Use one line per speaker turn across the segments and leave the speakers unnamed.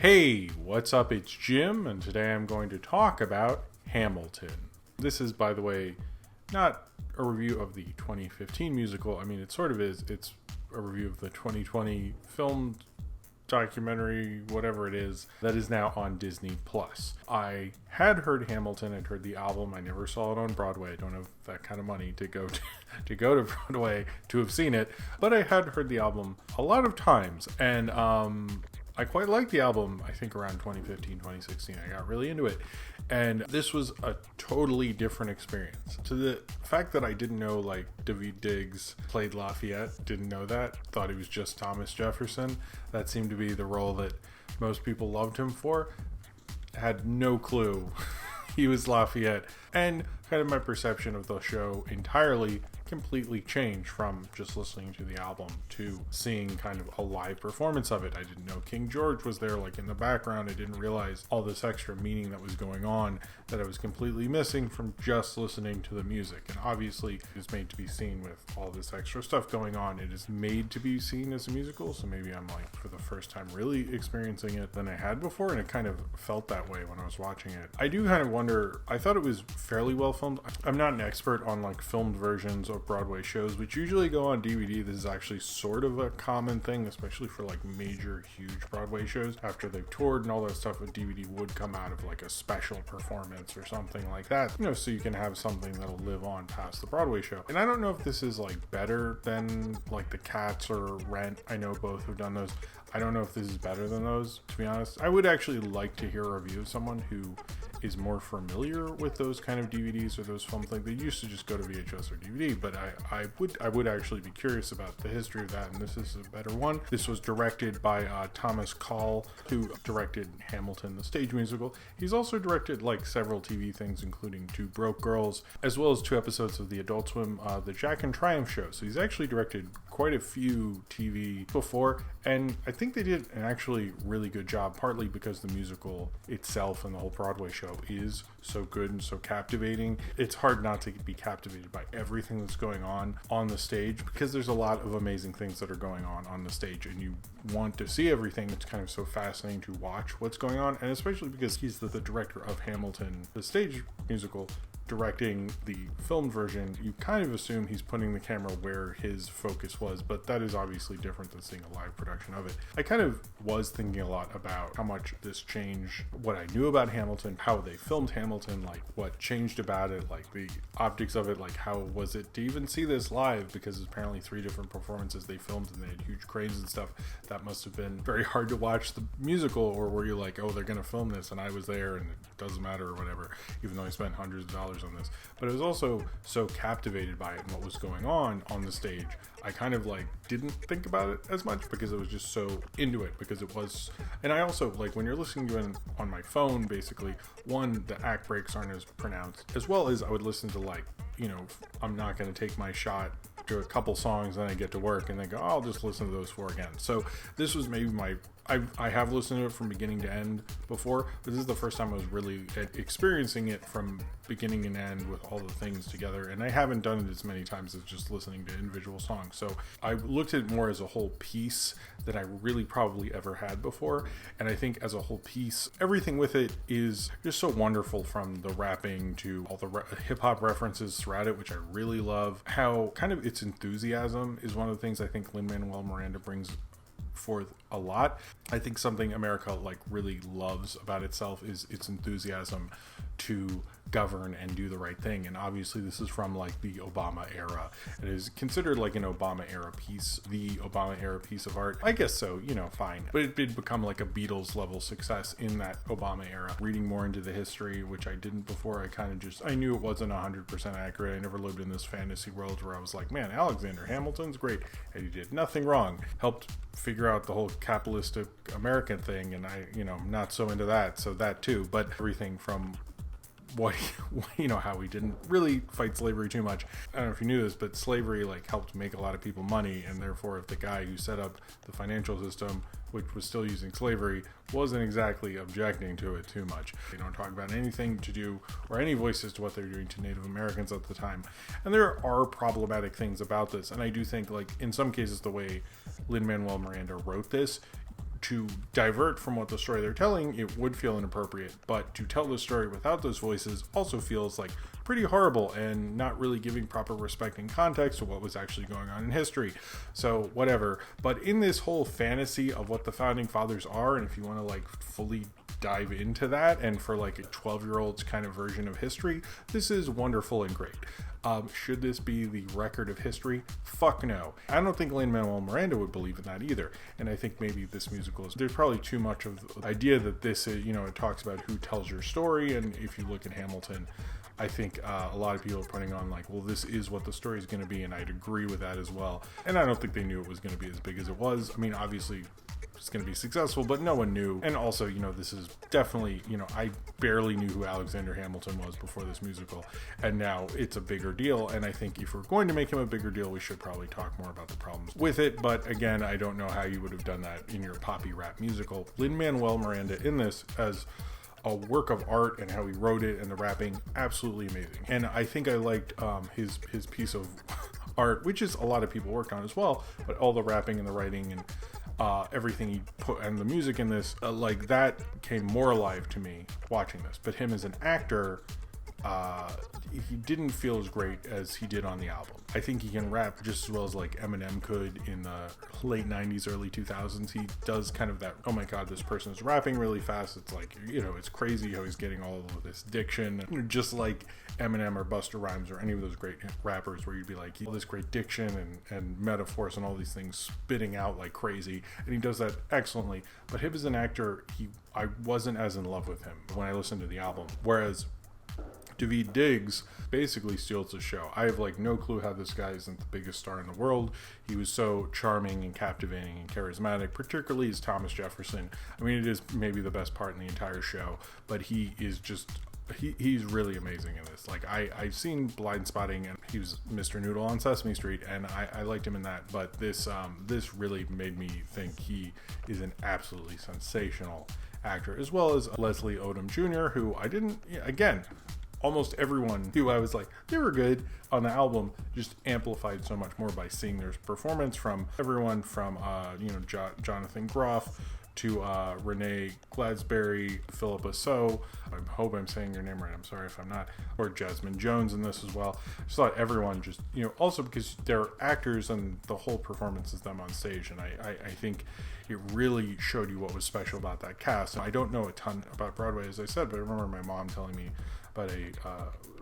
Hey, what's up? It's Jim, and today I'm going to talk about Hamilton. This is, by the way, not a review of the 2015 musical. I mean, it sort of is. It's a review of the 2020 film documentary, whatever it is, that is now on Disney+. I had heard Hamilton. I'd heard the album. I never saw it on Broadway. I don't have that kind of money to go to Broadway to have seen it, but I had heard the album a lot of times, and I quite liked the album. I think around 2015, 2016, I got really into it. And this was a totally different experience. To the fact that I didn't know, like, Daveed Diggs played Lafayette, didn't know that, thought he was just Thomas Jefferson. That seemed to be the role that most people loved him for. Had no clue he was Lafayette. And kind of my perception of the show entirely completely changed from just listening to the album to seeing kind of a live performance of it. I didn't know King George was there, like, in the background. I didn't realize all this extra meaning that was going on that I was completely missing from just listening to the music. And obviously it's made to be seen with all this extra stuff going on. It is made to be seen as a musical, so maybe I'm, like, for the first time really experiencing it than I had before, and it kind of felt that way when I was watching it. I do kind of wonder, I thought it was fairly well filmed. I'm not an expert on, like, filmed versions of Broadway shows, which usually go on DVD. This is actually sort of a common thing, especially for, like, major, huge Broadway shows. After they've toured and all that stuff, a DVD would come out of, like, a special performance or something like that, you know, so you can have something that'll live on past the Broadway show. And I don't know if this is, like, better than, like, the Cats or Rent. I know both have done those. I don't know if this is better than those, to be honest. I would actually like to hear a review of someone who is more familiar with those kind of DVDs or those films. Like, they used to just go to VHS or DVD, but I would actually be curious about the history of that, and this is a better one. This was directed by Thomas Call, who directed Hamilton, the stage musical. He's also directed, like, several TV things, including Two Broke Girls, as well as 2 episodes of the Adult Swim, The Jack and Triumph Show. So he's actually directed quite a few TV before, and I think they did an actually really good job, partly because the musical itself and the whole Broadway show is so good and so captivating. It's hard not to be captivated by everything that's going on the stage, because there's a lot of amazing things that are going on the stage, and you want to see everything. It's kind of so fascinating to watch what's going on, and especially because he's the director of Hamilton, the stage musical, directing the film version. You kind of assume he's putting the camera where his focus was, but that is obviously different than seeing a live production of it. I kind of was thinking a lot about how much this changed what I knew about Hamilton, how they filmed Hamilton, like what changed about it, like the optics of it, like how was it to even see this live, because apparently 3 different performances they filmed and they had huge cranes and stuff. That must have been very hard to watch the musical, or were you like, oh, they're gonna film this and I was there and it doesn't matter or whatever, even though I spent hundreds of dollars on this. But I was also so captivated by it and what was going on the stage, I kind of, like, didn't think about it as much because I was just so into it, because it was. And I also, like, when you're listening to it on my phone, basically, one, the act breaks aren't as pronounced, as well as I would listen to, like, you know, I'm not going to take my shot to a couple songs, then I get to work and then go, oh, I'll just listen to those 4 again. So this was maybe I have listened to it from beginning to end before, but this is the first time I was really experiencing it from beginning and end with all the things together, and I haven't done it as many times as just listening to individual songs. So I looked at it more as a whole piece than I really probably ever had before, and I think as a whole piece, everything with it is just so wonderful, from the rapping to all the hip-hop references throughout it, which I really love. How kind of its enthusiasm is one of the things I think Lin-Manuel brings forth a lot. I think something America, like, really loves about itself is its enthusiasm to govern and do the right thing. And obviously this is from, like, the Obama era. It is considered like an Obama era piece, the Obama era piece of art. I guess so, you know, fine. But it did become like a Beatles level success in that Obama era. Reading more into the history, which I didn't before, I knew it wasn't 100% accurate. I never lived in this fantasy world where I was like, man, Alexander Hamilton's great, and he did nothing wrong. Helped figure out the whole capitalistic American thing, and I, you know, not so into that, so that too. But everything from what, you know, how he didn't really fight slavery too much. I don't know if you knew this, but slavery, like, helped make a lot of people money, and therefore if the guy who set up the financial system, which was still using slavery, wasn't exactly objecting to it too much. They don't talk about anything to do, or any voices to what they're doing to Native Americans at the time. And there are problematic things about this, and I do think, like, in some cases, the way Lin-Manuel Miranda wrote this to divert from what the story they're telling, it would feel inappropriate, but to tell the story without those voices also feels like pretty horrible and not really giving proper respect and context to what was actually going on in history. So whatever. But in this whole fantasy of what the founding fathers are, and if you want to like fully dive into that, and for like a 12-year-old's kind of version of history, this is wonderful and great. Should this be the record of history? Fuck no. I don't think Lin-Manuel would believe in that either. And I think maybe this musical is, there's probably too much of the idea that this is, you know, it talks about who tells your story. And if you look at Hamilton, I think a lot of people are putting on like, well, this is what the story is going to be. And I'd agree with that as well. And I don't think they knew it was going to be as big as it was. I mean, obviously, it's going to be successful, but no one knew. And also, you know, this is definitely, you know, I barely knew who Alexander Hamilton was before this musical, and now it's a bigger deal. And I think if we're going to make him a bigger deal, we should probably talk more about the problems with it. But again, I don't know how you would have done that in your poppy rap musical. Lin-Manuel Miranda in this as a work of art, and how he wrote it and the rapping, absolutely amazing. And I think I liked his piece of art, which is a lot of people worked on as well, but all the rapping and the writing and everything he put, and the music in this, like that came more alive to me watching this. But him as an actor, he didn't feel as great as he did on the album. I think he can rap just as well as like Eminem could in the late 90s, early 2000s. He does kind of that, oh my god, this person is rapping really fast. It's like, you know, it's crazy how he's getting all of this diction, just like Eminem or Busta Rhymes or any of those great rappers, where you'd be like, all this great diction and metaphors and all these things spitting out like crazy. And he does that excellently. But him as an actor, I wasn't as in love with him when I listened to the album. Whereas Daveed Diggs basically steals the show. I have like no clue how this guy isn't the biggest star in the world. He was so charming and captivating and charismatic, particularly as Thomas Jefferson. I mean, it is maybe the best part in the entire show, but he is just, he's really amazing in this. Like I've seen Blind Spotting, and he was Mr. Noodle on Sesame Street, and I liked him in that. But this really made me think he is an absolutely sensational actor, as well as Leslie Odom Jr., who I didn't, again, almost everyone who I was like, they were good on the album, just amplified so much more by seeing their performance, from everyone from, Jonathan Groff to Renee Gladsberry, Philippa So, I hope I'm saying your name right, I'm sorry if I'm not, or Jasmine Jones in this as well. I just thought everyone just, you know, also because they're actors and the whole performance is them on stage, and I think it really showed you what was special about that cast. And I don't know a ton about Broadway, as I said, but I remember my mom telling me about a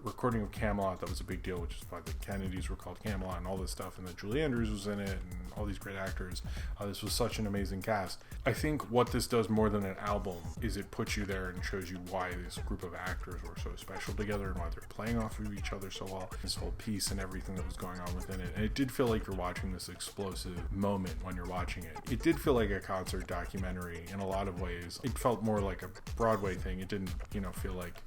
recording of Camelot that was a big deal, which is why the Kennedys were called Camelot and all this stuff, and that Julie Andrews was in it and all these great actors. This was such an amazing cast. I think what this does more than an album is it puts you there and shows you why this group of actors were so special together and why they're playing off of each other so well, this whole piece and everything that was going on within it. And it did feel like you're watching this explosive moment when you're watching it. It did feel like a concert documentary in a lot of ways. It felt more like a Broadway thing. It didn't, feel like,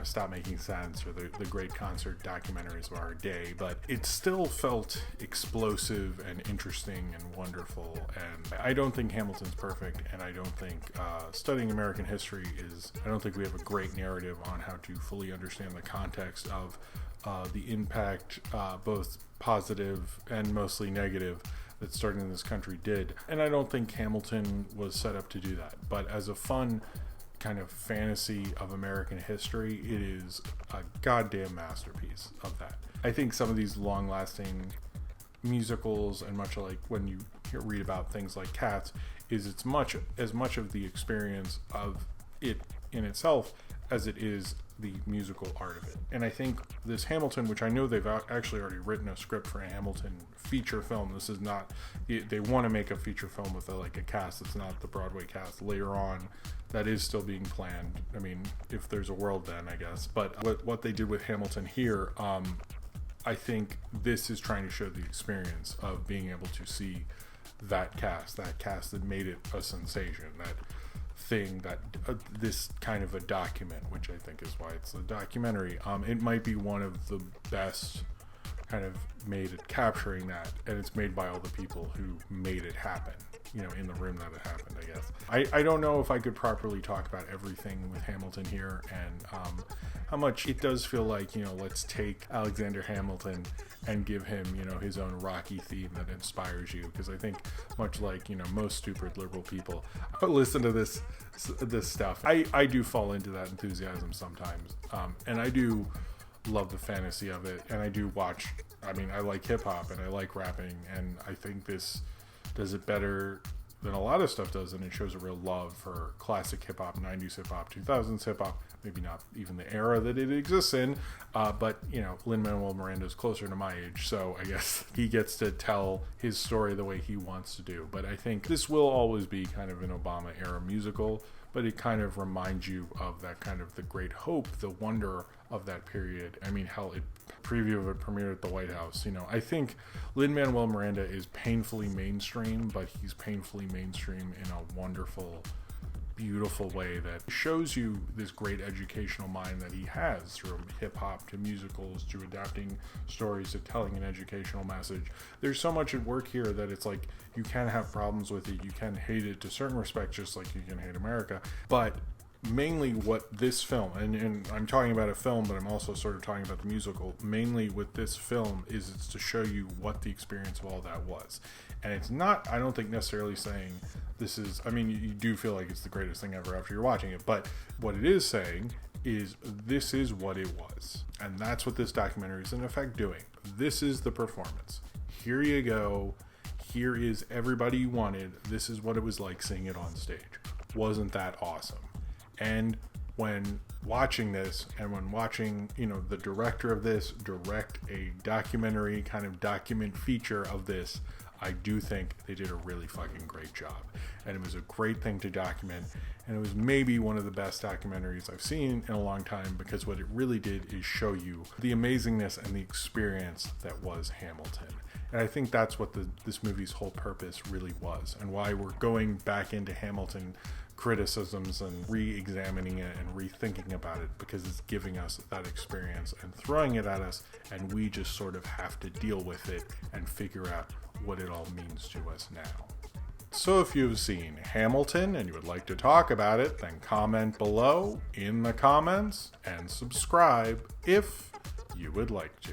Stop Making Sense or the great concert documentaries of our day, but it still felt explosive and interesting and wonderful. And I don't think Hamilton's perfect, and I don't think studying American history I don't think we have a great narrative on how to fully understand the context of the impact, both positive and mostly negative, that starting in this country did. And I don't think Hamilton was set up to do that. But as a fun kind of fantasy of American history, it is a goddamn masterpiece of that. I think some of these long-lasting musicals, and much like when you read about things like Cats, is it's as much of the experience of it in itself as it is the musical art of it. And I think this Hamilton, which I know they've actually already written a script for a Hamilton feature film. This is not, they want to make a feature film with a cast that's not the Broadway cast later on. That is still being planned. I mean, if there's a world, then I guess. But what they did with Hamilton here, I think this is trying to show the experience of being able to see that cast that made it a sensation, that thing, that this kind of a document, which I think is why it's a documentary. It might be one of the best kind of made at capturing that, and it's made by all the people who made it happen, you know, in the room that it happened, I guess. I don't know if I could properly talk about everything with Hamilton here, and how much it does feel like, you know, let's take Alexander Hamilton and give him, you know, his own Rocky theme that inspires you, because I think much like, you know, most stupid liberal people, I listen to this stuff. I do fall into that enthusiasm sometimes, and I do love the fantasy of it, and I do watch, I mean, I like hip-hop and I like rapping, and I think this does it better than a lot of stuff does, and it shows a real love for classic hip-hop, 90s hip-hop, 2000s hip-hop, maybe not even the era that it exists in, but, you know, Lin-Manuel Miranda is closer to my age, so I guess he gets to tell his story the way he wants to do. But I think this will always be kind of an Obama-era musical, but it kind of reminds you of that kind of the great hope, the wonder of that period. I mean, hell, preview of it premiered at the White House. You know, I think Lin-Manuel Miranda is painfully mainstream, but he's painfully mainstream in a wonderful, beautiful way that shows you this great educational mind that he has, from hip-hop to musicals to adapting stories to telling an educational message. There's so much at work here that it's like you can have problems with it, you can hate it to certain respects, just like you can hate America, but mainly what this film, and I'm talking about a film, but I'm also sort of talking about the musical, mainly with this film is it's to show you what the experience of all that was. And it's not, I don't think, necessarily saying this is, I mean, you do feel like it's the greatest thing ever after you're watching it, but what it is saying is this is what it was. And that's what this documentary is in effect doing. This is the performance. Here you go. Here is everybody you wanted. This is what it was like seeing it on stage. Wasn't that awesome? And when watching this, and when watching, you know, the director of this direct a documentary kind of document feature of this, I do think they did a really fucking great job. And it was a great thing to document. And it was maybe one of the best documentaries I've seen in a long time, because what it really did is show you the amazingness and the experience that was Hamilton. And I think that's what this movie's whole purpose really was, and why we're going back into Hamilton criticisms and re-examining it and rethinking about it, because it's giving us that experience and throwing it at us, and we just sort of have to deal with it and figure out what it all means to us now. So if you've seen Hamilton and you would like to talk about it, then comment below in the comments and subscribe if you would like to.